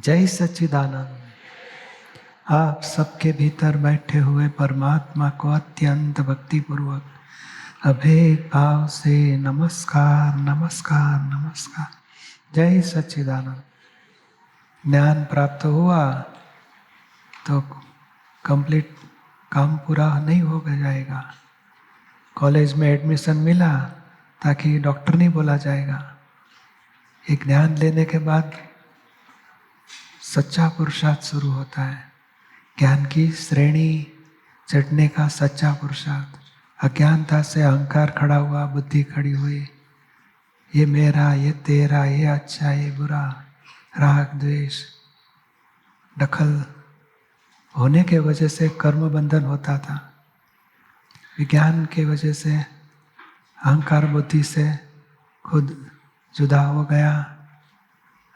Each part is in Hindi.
जय सच्चिदानंद। आप सबके भीतर बैठे हुए परमात्मा को अत्यंत भक्ति पूर्वक अभेद भाव से नमस्कार नमस्कार नमस्कार। जय सच्चिदानंद। ज्ञान प्राप्त हुआ तो कंप्लीट काम पूरा नहीं हो जाएगा। कॉलेज में एडमिशन मिला ताकि डॉक्टर नहीं बोला जाएगा। एक ज्ञान लेने के बाद सच्चा पुरुषार्थ शुरू होता है। ज्ञान की श्रेणी चढ़ने का सच्चा पुरुषार्थ। अज्ञानता से अहंकार खड़ा हुआ, बुद्धि खड़ी हुई, ये मेरा, ये तेरा, ये अच्छा, ये बुरा, राग द्वेष, दखल होने के वजह से कर्म बंधन होता था। विज्ञान के वजह से अहंकार बुद्धि से खुद जुदा हो गया।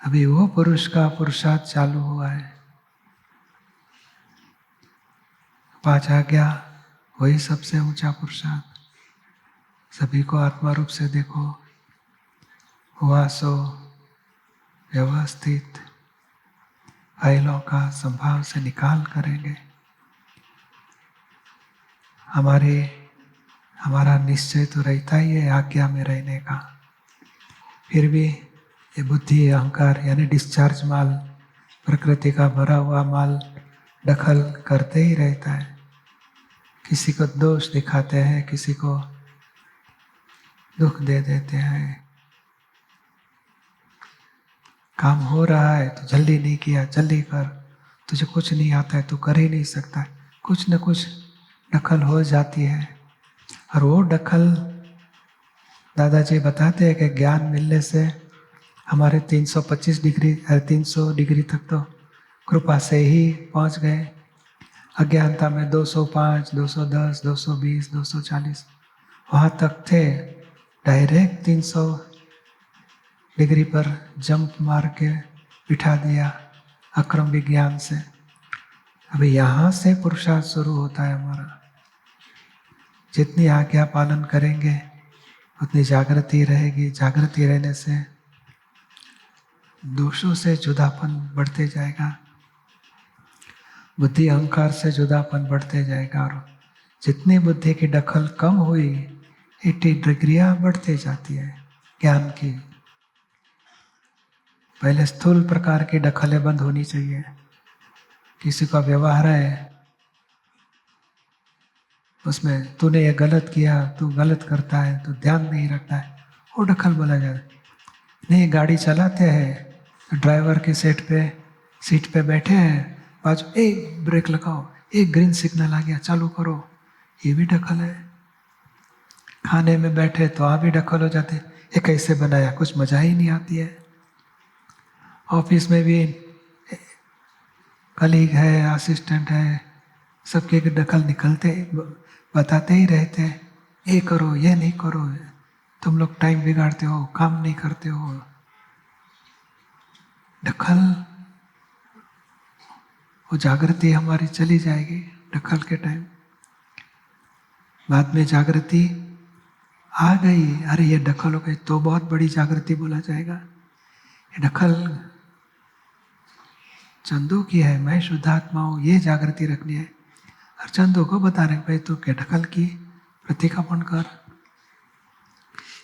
अभी वो पुरुष का पुरुषार्थ चालू हुआ है। 5 आज्ञा वही सबसे ऊंचा पुरुषार्थ। सभी को आत्मा रूप से देखो, हुआ सो व्यवस्थित फाइलों का संभाव से निकाल करेंगे। हमारा निश्चय तो रहता ही है आज्ञा में रहने का। फिर भी ये बुद्धि अहंकार यानी डिस्चार्ज माल, प्रकृति का भरा हुआ माल दखल करते ही रहता है। किसी को दोष दिखाते हैं, किसी को दुख दे देते हैं। काम हो रहा है तो जल्दी नहीं किया, जल्दी कर, तुझे कुछ नहीं आता है, तू कर ही नहीं सकता। कुछ न कुछ दखल हो जाती है। और वो दखल दादाजी बताते हैं कि ज्ञान मिलने से हमारे 325 डिग्री 300 डिग्री तक तो कृपा से ही पहुंच गए। अज्ञानता में 205, 210, 220, 240 वहाँ तक थे। डायरेक्ट 300 डिग्री पर जंप मार के बिठा दिया अक्रम विज्ञान से। अभी यहाँ से पुरुषार्थ शुरू होता है हमारा। जितनी आज्ञा पालन करेंगे उतनी जागृति रहेगी। जागृति रहने से दोषों से जुदापन बढ़ते जाएगा, बुद्धि अहंकार से जुदापन बढ़ते जाएगा। और जितनी बुद्धि की दखल कम हुई, 80 डिग्रियाँ बढ़ते जाती है ज्ञान की। पहले स्थूल प्रकार की दखलें बंद होनी चाहिए। किसी का व्यवहार है, उसमें तूने ये गलत किया, तू गलत करता है, तू ध्यान नहीं रखता है, वो दखल बोला जाता है। नहीं, गाड़ी चलाते हैं तो ड्राइवर के सीट पे बैठे हैं, बाजू एक ब्रेक लगाओ, एक ग्रीन सिग्नल आ गया, चालू करो, ये भी दखल है। खाने में बैठे तो आप भी दखल हो जाते, ये कैसे बनाया, कुछ मजा ही नहीं आती है। ऑफिस में भी कलीग है, असिस्टेंट है, सबके दखल निकलते बताते ही रहते हैं, ये करो, ये नहीं करो, तुम लोग टाइम बिगाड़ते हो, काम नहीं करते हो। दखल, वो जागृति हमारी चली जाएगी दखल के टाइम। बाद में जागृति आ गई, अरे ये दखल हो गई तो बहुत बड़ी जागृति बोला जाएगा। ये दखल चंदू की है, मैं शुद्धात्मा हूँ, ये जागृति रखनी है। और चंदू को बता रहे भाई तू क्या दखल की, प्रतिक्रमण कर।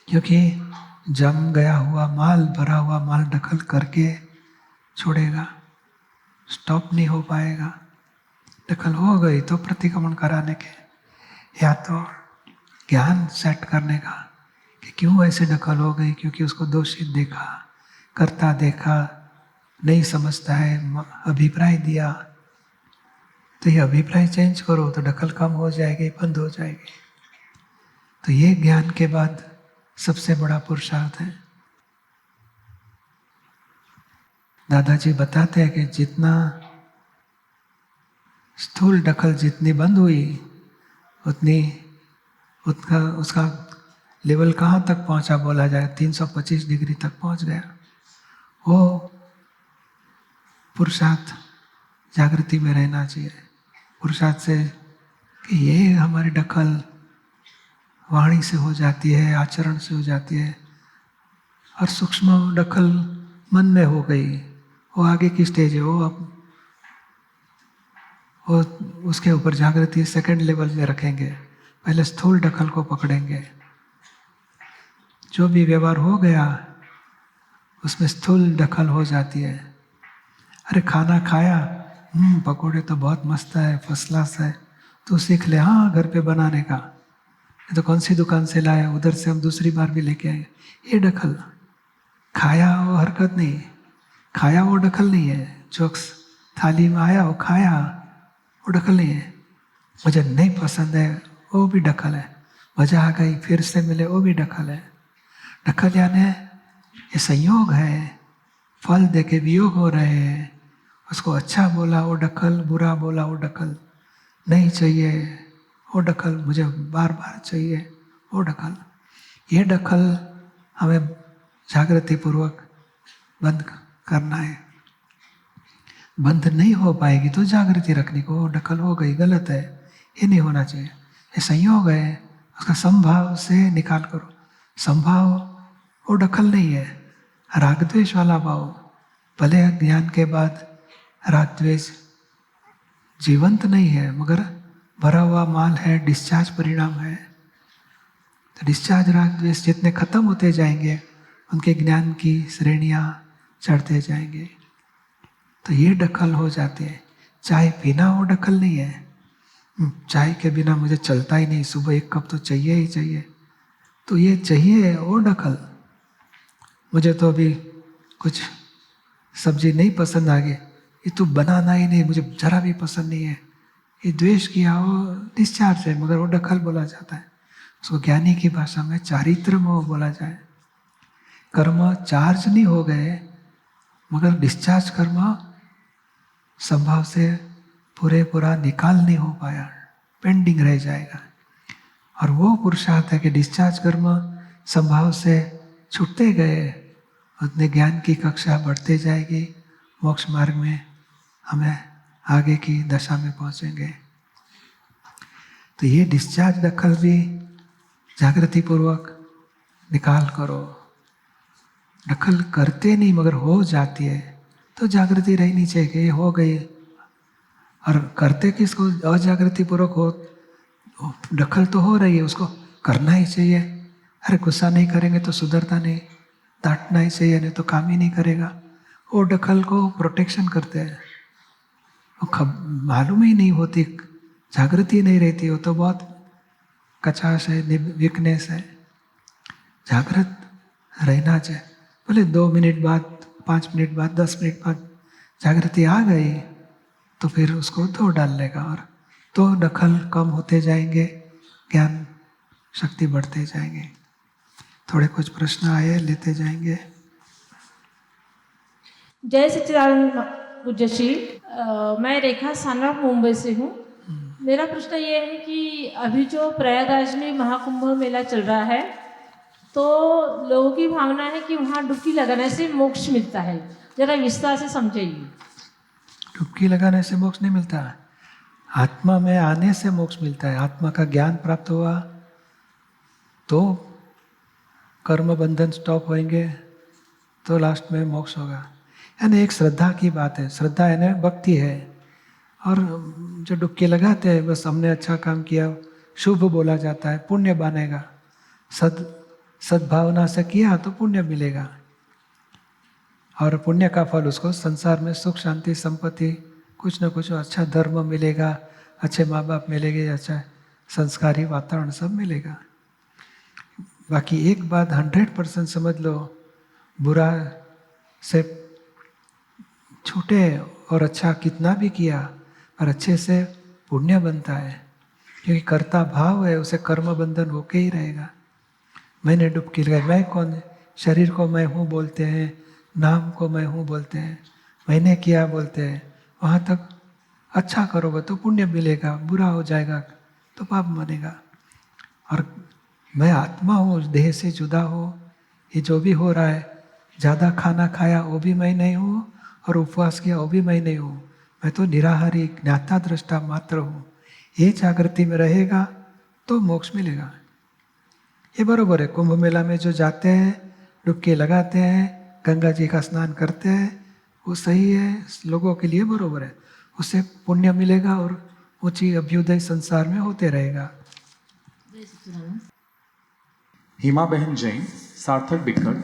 क्योंकि जम गया हुआ माल, भरा हुआ माल दखल करके छोड़ेगा, स्टॉप नहीं हो पाएगा। दखल हो गई तो प्रतिक्रमण कराने के, या तो ज्ञान सेट करने का कि क्यों ऐसे दखल हो गई, क्योंकि उसको दोषित देखा, करता देखा, नहीं समझता है, अभिप्राय दिया, तो ये अभिप्राय चेंज करो तो दखल कम हो जाएगी, बंद हो जाएगी। तो ये ज्ञान के बाद सबसे बड़ा पुरुषार्थ है। दादाजी बताते हैं कि जितना स्थूल दखल जितनी बंद हुई उतना उसका लेवल कहाँ तक पहुँचा बोला जाए, 325 डिग्री तक पहुँच गया। वो पुरुषार्थ जागृति में रहना चाहिए। पुरुषार्थ से कि ये हमारी दखल वाणी से हो जाती है, आचरण से हो जाती है, और सूक्ष्म दखल मन में हो गई, वो आगे की स्टेज है, वो अब वो उसके ऊपर जागृति सेकंड लेवल में रखेंगे। पहले स्थूल दखल को पकड़ेंगे। जो भी व्यवहार हो गया उसमें स्थूल दखल हो जाती है। अरे खाना खाया, पकोड़े तो बहुत मस्त है, फर्स्ट क्लास है, तो सीख ले हाँ घर पे बनाने का। ये तो कौन सी दुकान से लाया, उधर से हम दूसरी बार भी लेके आए। ये दखल। खाया वो हरकत नहीं, खाया वो दखल नहीं है। जो थाली में आया वो खाया, वो दखल नहीं है। मुझे नहीं पसंद है, वो भी दखल है। मजा आ गई, फिर से मिले, वो भी दखल है। दखल यानी ये संयोग है, फल दे के वियोग हो रहे हैं। उसको अच्छा बोला वो दखल, बुरा बोला वो दखल। नहीं चाहिए वो दखल, मुझे बार बार चाहिए वो दखल। ये दखल हमें जागृति पूर्वक बंद करना है। बंद नहीं हो पाएगी तो जागृति रखने को, वो दखल हो गई, गलत है, ये नहीं होना चाहिए। ये संयोग है, उसका संभाव से निकाल करो। संभाव वो दखल नहीं है। राग द्वेष वाला भाव, भले ज्ञान के बाद राग द्वेष जीवंत नहीं है, मगर भरा हुआ माल है, डिस्चार्ज परिणाम है। तो डिस्चार्ज राग द्वेष जितने खत्म होते जाएंगे उनके ज्ञान की श्रेणियाँ चढ़ते जाएंगे। तो ये दखल हो जाते हैं। चाय पीना वो दखल नहीं है। चाय के बिना मुझे चलता ही नहीं, सुबह एक कप तो चाहिए ही चाहिए, तो ये चाहिए वो दखल। मुझे तो अभी कुछ सब्जी नहीं पसंद आ गई, ये तो बनाना ही नहीं, मुझे जरा भी पसंद नहीं है, ये द्वेष किया, वो डिस्चार्ज है, मगर वो दखल बोला जाता है। उसको ज्ञानी की भाषा में चारित्र मोह बोला जाए। कर्म चार्ज नहीं हो गए, मगर डिस्चार्ज कर्म संभाव से पूरा निकाल नहीं हो पाया, पेंडिंग रह जाएगा। और वो पुरुषार्थ है कि डिस्चार्ज कर्म संभाव से छूटते गए, उतने ज्ञान की कक्षा बढ़ते जाएगी, मोक्ष मार्ग में हमें आगे की दशा में पहुंचेंगे। तो ये डिस्चार्ज दखल भी जागृति पूर्वक निकाल करो। दखल करते नहीं मगर हो जाती है तो जागृति रहनी चाहिए कि ये हो गई। और करते किसको, अजागृति पूर्वक हो, दखल तो हो रही है, उसको करना ही चाहिए। अरे गुस्सा नहीं करेंगे तो सुधरता नहीं, डांटना ही चाहिए, नहीं तो काम ही नहीं करेगा। वो दखल को प्रोटेक्शन करते हैं, वो मालूम ही नहीं होती, जागृति नहीं रहती, वो तो बहुत कचाश है, वीकनेस है। जागृत रहना चाहिए। बोले 2 मिनट बाद, 5 मिनट बाद, 10 मिनट बाद जागृति आ गई तो फिर उसको धो डालने का, और तो दखल कम होते जाएंगे, ज्ञान शक्ति बढ़ते जाएंगे। थोड़े कुछ प्रश्न आए, लेते जाएंगे। जय सच्चिदानंद पूज्य श्री। मैं रेखा सानवा मुंबई से हूँ। मेरा प्रश्न ये है कि अभी जो प्रयागराज में महाकुंभ मेला चल रहा है, तो लोगों की भावना है कि वहाँ डुबकी लगाने से मोक्ष मिलता है। जरा विस्तार से समझाइए। डुबकी लगाने से मोक्ष नहीं मिलता, आत्मा में आने से मोक्ष मिलता है। आत्मा का ज्ञान प्राप्त हुआ तो कर्म बंधन स्टॉप होंगे, तो लास्ट में मोक्ष होगा। यानी एक श्रद्धा की बात है। श्रद्धा यानी भक्ति है। और जो डुबकी लगाते हैं बस हमने अच्छा काम किया, शुभ बोला जाता है, पुण्य बनेगा। सद्भावना से किया तो पुण्य मिलेगा, और पुण्य का फल उसको संसार में सुख शांति संपत्ति कुछ न कुछ अच्छा धर्म मिलेगा, अच्छे माँ बाप मिलेंगे, अच्छा संस्कारी वातावरण सब मिलेगा। बाकी एक बात 100% समझ लो, बुरा से छूटे और अच्छा कितना भी किया और अच्छे से पुण्य बनता है, क्योंकि कर्ता भाव है, उसे कर्म बंधन होके ही रहेगा। मैंने डुबकी लगाई, मैं कौन, शरीर को मैं हूँ बोलते हैं, नाम को मैं हूँ बोलते हैं, मैंने किया बोलते हैं। वहाँ तक अच्छा करोगे तो पुण्य मिलेगा, बुरा हो जाएगा तो पाप बनेगा। और मैं आत्मा हूँ, देह से जुदा हूँ, ये जो भी हो रहा है, ज़्यादा खाना खाया वो भी मैं नहीं हूँ, और उपवास किया वो भी मैं नहीं हूँ, मैं तो निराहारी ज्ञाता दृष्टा मात्र हूँ। ये जागृति में रहेगा तो मोक्ष मिलेगा। ये बरोबर है। कुंभ मेला में जो जाते हैं, डुबकी लगाते हैं, गंगा जी का स्नान करते हैं, वो सही है, लोगों के लिए बरोबर है, उससे पुण्य मिलेगा और ऊंची अभ्युदय संसार में होते रहेगा। हिमा बहन जैन, सार्थक बिक्कड़,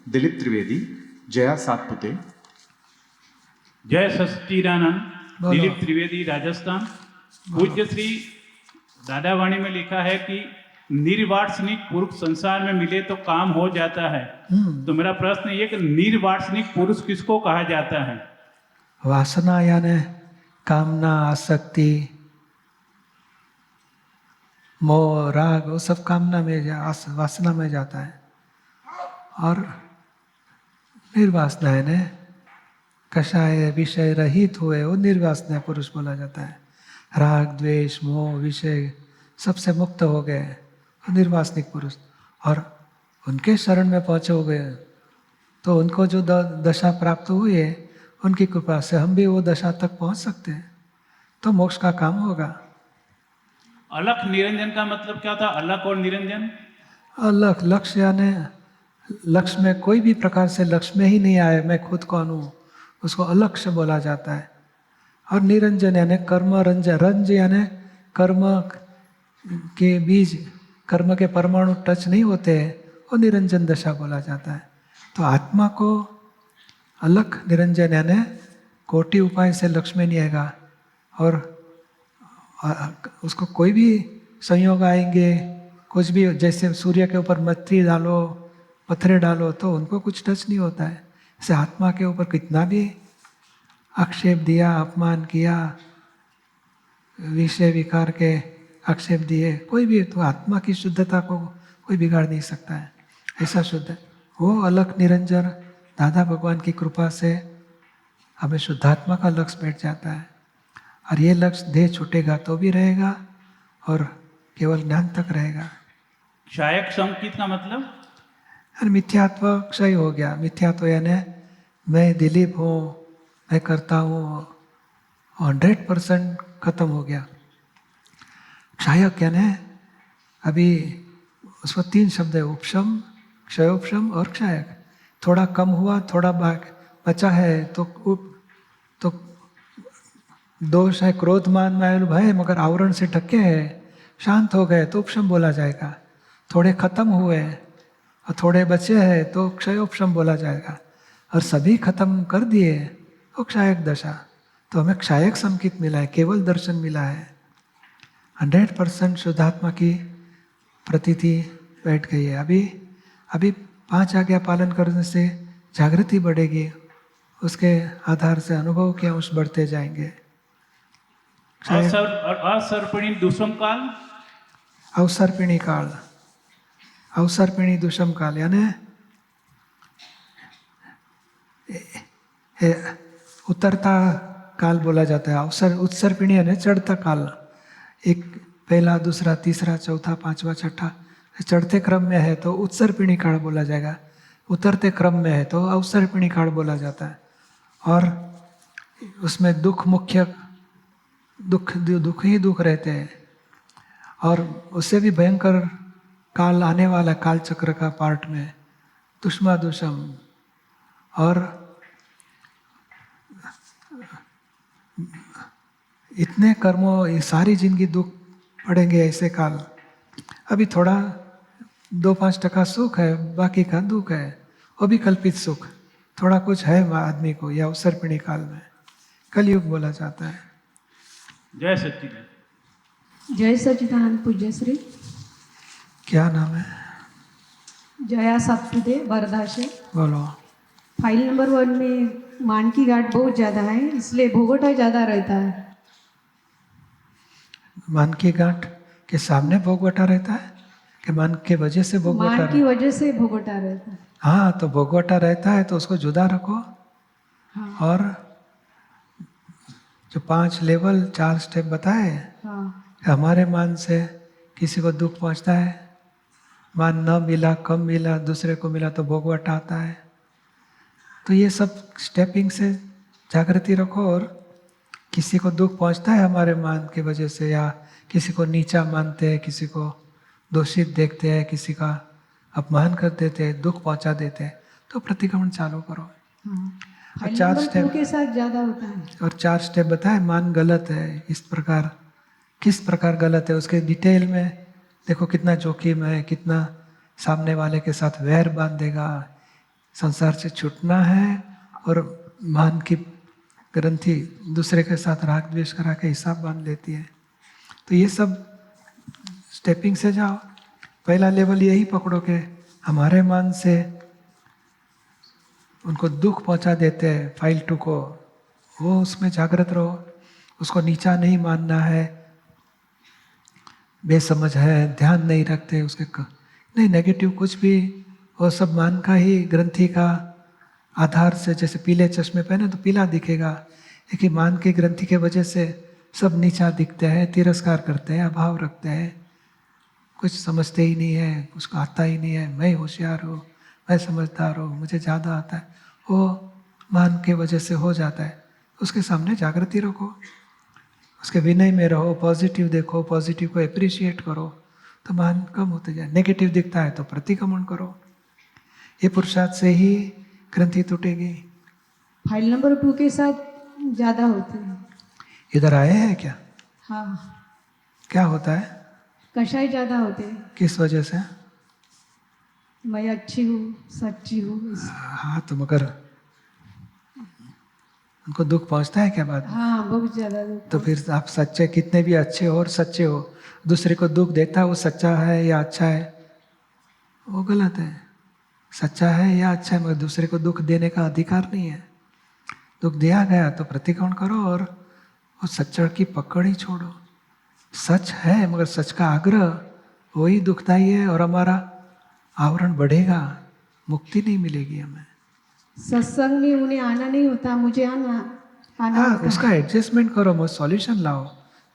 दिलीप त्रिवेदी, जया सातपुते। जय सच्चिदानंद। बोलो। दिलीप त्रिवेदी, राजस्थान। पूज्य श्री दादावाणी में लिखा है कि निर्वासनिक पुरुष संसार में मिले तो काम हो जाता है। तो मेरा प्रश्न ये कि निर्वासनिक पुरुष किसको कहा जाता है? वासना यानी कामना, आसक्ति, मोह, राग, वो सब कामना में वासना में जाता है। और निर्वासना यानी कषाय विषय रहित हुए वो निर्वासना पुरुष बोला जाता है। राग, द्वेष, मोह, विषय सबसे मुक्त हो गए वो निर्वासनिक पुरुष। और उनके शरण में पहुँचे हो गए तो उनको जो दशा प्राप्त हुई है उनकी कृपा से हम भी वो दशा तक पहुँच सकते हैं, तो मोक्ष का काम होगा। अलख निरंजन का मतलब क्या था? अलख और निरंजन? अलख लक्ष्य यानी लक्ष्य में कोई भी प्रकार से लक्ष्य में ही नहीं आए मैं खुद कौन हूँ, उसको अलक्ष्य बोला जाता है। और निरंजन यानी कर्म रंजन, रंज यानी कर्म के बीज, कर्म के परमाणु टच नहीं होते हैं, वो निरंजन दशा बोला जाता है। तो आत्मा को अलख निरंजन यानी कोटि उपाय से लक्ष्य में नहीं आएगा, और उसको कोई भी संयोग आएंगे, कुछ भी, जैसे सूर्य के ऊपर मट्टी डालो, पत्थरे डालो तो उनको कुछ टच नहीं होता है। ऐसे आत्मा के ऊपर कितना भी आक्षेप दिया, अपमान किया, विषय विकार के आक्षेप दिए, कोई भी, तो आत्मा की शुद्धता को कोई बिगाड़ नहीं सकता है। ऐसा शुद्ध है वो अलख निरंजन। दादा भगवान की कृपा से हमें शुद्धात्मा का लक्ष्य बैठ जाता है, और ये लक्ष्य देह छूटेगा तो भी रहेगा और केवल ज्ञान तक रहेगा। क्षायक संकित का मतलब? और मिथ्यात्व क्षय हो गया। मिथ्यात्व यानी मैं दिलीप हूँ, मैं करता हूँ, 100% खत्म हो गया। क्षायक यानी अभी उसमें 3 शब्द है, उपशम, क्षयोपशम और क्षायक। थोड़ा कम हुआ, थोड़ा बचा है तो दोष है, क्रोध, मान, माया, भय, मगर आवरण से ढके है, शांत हो गए तो उपशम बोला जाएगा। थोड़े खत्म हुए और थोड़े बचे हैं तो क्षयोपशम बोला जाएगा, और सभी खत्म कर दिए तो क्षायक दशा। तो हमें क्षायक संकित मिला है, केवल दर्शन मिला है। 100% शुद्धात्मा की प्रतीति बैठ गई है। अभी 5 आज्ञा पालन करने से जागृति बढ़ेगी, उसके आधार से अनुभव के अंश बढ़ते जाएंगे। असर्पणी दुष्म काल? अवसर्पिणी काल, अवसर्पिणी दुष्म काल यानी उतरता काल बोला जाता है। उत्सर्पिणी यानी चढ़ता काल। एक पहला, दूसरा, तीसरा, चौथा, 5वां, 6ठा चढ़ते क्रम में है तो उत्सर्पिणी काल बोला जाएगा। उतरते क्रम में है तो अवसर्पिणी काल बोला जाता है। और उसमें दुख मुख्य, दुख ही दुख रहते हैं, और उससे भी भयंकर काल आने वाला, काल चक्र का पार्ट में दुष्मा दुषम। और इतने कर्मों, ये सारी जिंदगी दुख पड़ेंगे ऐसे काल। अभी थोड़ा 2-5% सुख है, बाकी का दुख है, वो भी कल्पित सुख। थोड़ा कुछ है आदमी को, या अवसर्पिणी काल में कलयुग बोला जाता है। जय सच्चिदानंद। जय सच्चिदानंद पूज्य श्री। क्या नाम है? जया सातपुते, वर्धा से। बोलो। फाइल नंबर 1 में मान की गांठ बहुत ज़्यादा है, इसलिए भोगोटा ज़्यादा रहता है। मान की गांठ के सामने भोगवटा रहता है कि मान के वजह से भोगवटा? मान की वजह से भोगोटा रहता है। हाँ, तो भोगवटा रहता है तो उसको जुदा रखो। हाँ। और जो 5 लेवल, 4 स्टेप बताए, हाँ। हमारे मान से किसी को दुख पहुंचता है, मान न मिला, कम मिला, दूसरे को मिला तो भोगवटा आता है। तो ये सब स्टेपिंग से जागृति रखो। और किसी को दुख पहुंचता है हमारे मान की वजह से, या किसी को नीचा मानते हैं, किसी को दोषित देखते हैं, किसी का अपमान कर देते हैं, दुख पहुंचा देते हैं, तो प्रतिक्रमण चालू करो। हाँ। फाइल चार नंबर 2 स्टेप के साथ ज़्यादा होता है। और 4 स्टेप बताए मान गलत है इस प्रकार, किस प्रकार गलत है उसके डिटेल में देखो, कितना जोखिम है, कितना सामने वाले के साथ वैर बांधेगा, संसार से छूटना है और मान की ग्रंथि दूसरे के साथ राग द्वेष करा के हिसाब बांध लेती है। तो ये सब स्टेपिंग से जाओ। पहला लेवल यही पकड़ो कि हमारे मान से उनको दुख पहुंचा देते हैं फाइल 2 को, वो उसमें जागृत रहो, उसको नीचा नहीं मानना है, बेसमझ है, ध्यान नहीं रखते उसके नहीं नेगेटिव कुछ भी, वो सब मान का ही ग्रंथि का आधार से, जैसे पीले चश्मे पहने तो पीला दिखेगा, लेकिन मान की ग्रंथि के वजह से सब नीचा दिखते हैं, तिरस्कार करते हैं, अभाव रखते हैं, कुछ समझते ही नहीं है, उसको आता ही नहीं है, मैं होशियार हूँ, मैं समझदार हूँ, मुझे ज़्यादा आता है, वो मान के वजह से हो जाता है। उसके सामने जागृति रखो, उसके विनय में रहो, पॉजिटिव देखो, पॉजिटिव को अप्रिशिएट करो, तो मान कम होते जाए। नेगेटिव दिखता है तो प्रतिक्रमण करो, ये पुरुषार्थ से ही ग्रंथि टूटेगी। फाइल नंबर 2 के साथ ज़्यादा होते हैं। इधर आए हैं क्या? हाँ, क्या होता है? कषाय ज़्यादा होते हैं। किस वजह से? मैं अच्छी हूँ, सच्ची हूँ, हाँ, तो मगर उनको दुख पहुंचता है क्या बाद में? हाँ बहुत ज़्यादा दुख। तो फिर आप सच्चे, कितने भी अच्छे हो और सच्चे हो, दूसरे को दुख देता है वो सच्चा है या अच्छा है? वो गलत है। सच्चा है या अच्छा है, मगर दूसरे को दुख देने का अधिकार नहीं है। दुख दिया गया तो प्रतिक्रमण करो और वो सच्चा की पकड़ ही छोड़ो। सच है मगर सच का आग्रह वही दुखदाई है और हमारा आवरण बढ़ेगा, मुक्ति नहीं मिलेगी हमें। सत्संग में उन्हें आना नहीं होता, मुझे आना हाँ, होता है। उसका एडजस्टमेंट करो, मगर सॉल्यूशन लाओ।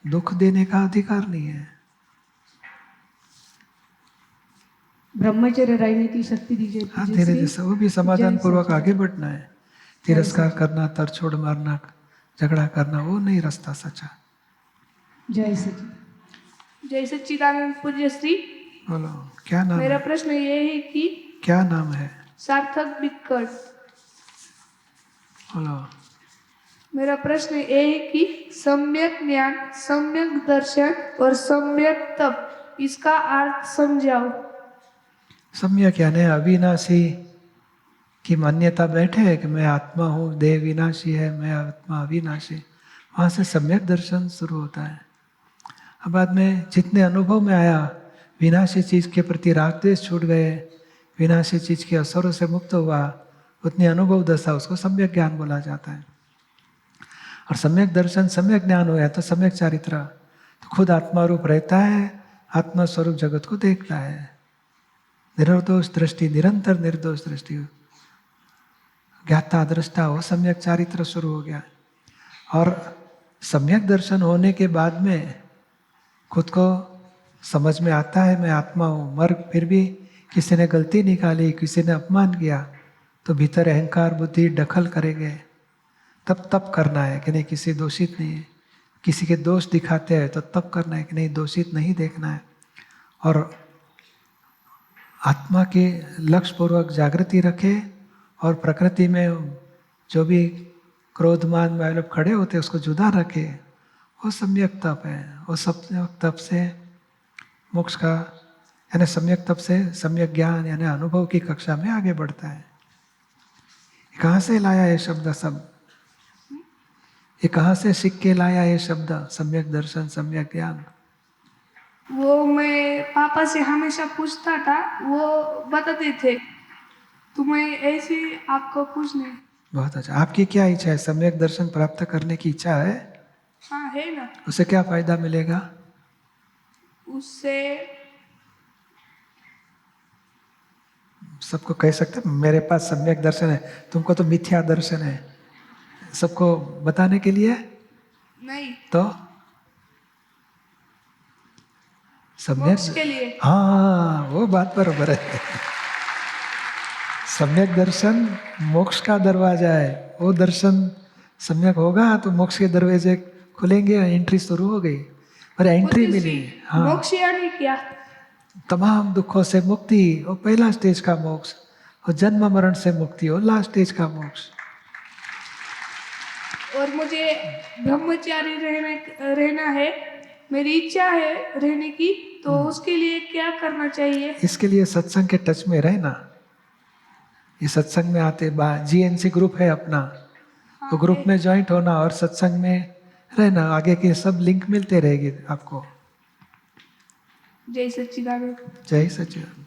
दुख देने का अधिकार नहीं है। ब्रह्मचर्य रहने की शक्ति दीजिए। हाँ, धीरे धीरे वो भी समाधान पूर्वक आगे बढ़ना है। तिरस्कार करना, तरछोड़ मारना, झगड़ा करना, वो नहीं रास्ता सच्चा। जय सच्चिदानंद। जय सच्चिदानंद पूज्य श्री। बोलो, क्या नाम मेरा है? प्रश्न ये है कि क्या नाम है? सार्थक बिक्कड़। बोलो। मेरा प्रश्न ये है कि सम्यक ज्ञान, सम्यक दर्शन और सम्यक तप, इसका अर्थ समझाओ। सम्यक यानी अविनाशी की मान्यता बैठे है कि मैं आत्मा हूँ, देह विनाशी है, मैं आत्मा अविनाशी, वहाँ से सम्यक दर्शन शुरू होता है। अब बाद में जितने अनुभव में आया, विनाशी चीज़ के प्रति राग द्वेष छूट गए, विनाशी चीज़ के असरों से मुक्त हुआ, उतनी अनुभव दशा, उसको सम्यक ज्ञान बोला जाता है। और सम्यक दर्शन, सम्यक ज्ञान हुआ तो सम्यक चारित्र, तो खुद आत्मा रूप रहता है, आत्मा स्वरूप जगत को देखता है। निर्दोष दृष्टि, निरंतर निर्दोष दृष्टि, ज्ञाता दृष्टा, वो सम्यक चारित्र शुरू हो गया। और सम्यक दर्शन होने के बाद में खुद को समझ में आता है मैं आत्मा हूँ, मर फिर भी किसी ने गलती निकाली, किसी ने अपमान किया, तो भीतर अहंकार बुद्धि दखल करेंगे। तब करना है कि नहीं किसी दोषित नहीं है, किसी के दोष दिखाते हैं तो तब करना है कि नहीं दोषित नहीं देखना है। और आत्मा के लक्ष्य पूर्वक जागृति रखे और प्रकृति में जो भी क्रोधमान में लोग खड़े होते हैं उसको जुदा रखे, वो सम्यक तप है। वो सम्यक तप से मोक्ष का यानी सम्यक तप से सम्यक ज्ञान यानी अनुभव की कक्षा में आगे बढ़ता है। कहाँ से लाया ये शब्द सब? ये कहाँ से सीख के लाया ये शब्द सम्यक दर्शन, सम्यक ज्ञान? वो मैं पापा से हमेशा पूछता था, वो बताते थे, तो मैं ऐसे आपको पूछने। बहुत अच्छा। आपकी क्या इच्छा है? सम्यक दर्शन प्राप्त करने की इच्छा है? हाँ है ना। उससे क्या फायदा मिलेगा? उससे सबको कह सकते मेरे पास सम्यक दर्शन है, तुमको तो मिथ्या दर्शन है, सबको बताने के लिए नहीं, तो मोक्ष के लिए। हाँ, वो बात बराबर है। सम्यक दर्शन मोक्ष का दरवाजा है। वो दर्शन सम्यक होगा तो मोक्ष के दरवाजे खुलेंगे, एंट्री शुरू हो गई। और एंट्री मिली। हाँ, मोक्ष यानी क्या? तमाम दुखों से मुक्ति, वो पहला स्टेज का मोक्ष। और जन्म मरण से मुक्ति, वो लास्ट स्टेज का मोक्ष। और मुझे ब्रह्मचारी रहना है, मेरी इच्छा है रहने की, तो उसके लिए क्या करना चाहिए? इसके लिए सत्संग के टच में रहना। ये सत्संग में आते GNC ग्रुप है अपना, तो ग्रुप में ज्वाइंट होना और सत्संग में रहना, आगे के सब लिंक मिलते रहेंगे आपको। जय सच्चिदानंद। जय सच्चिदानंद।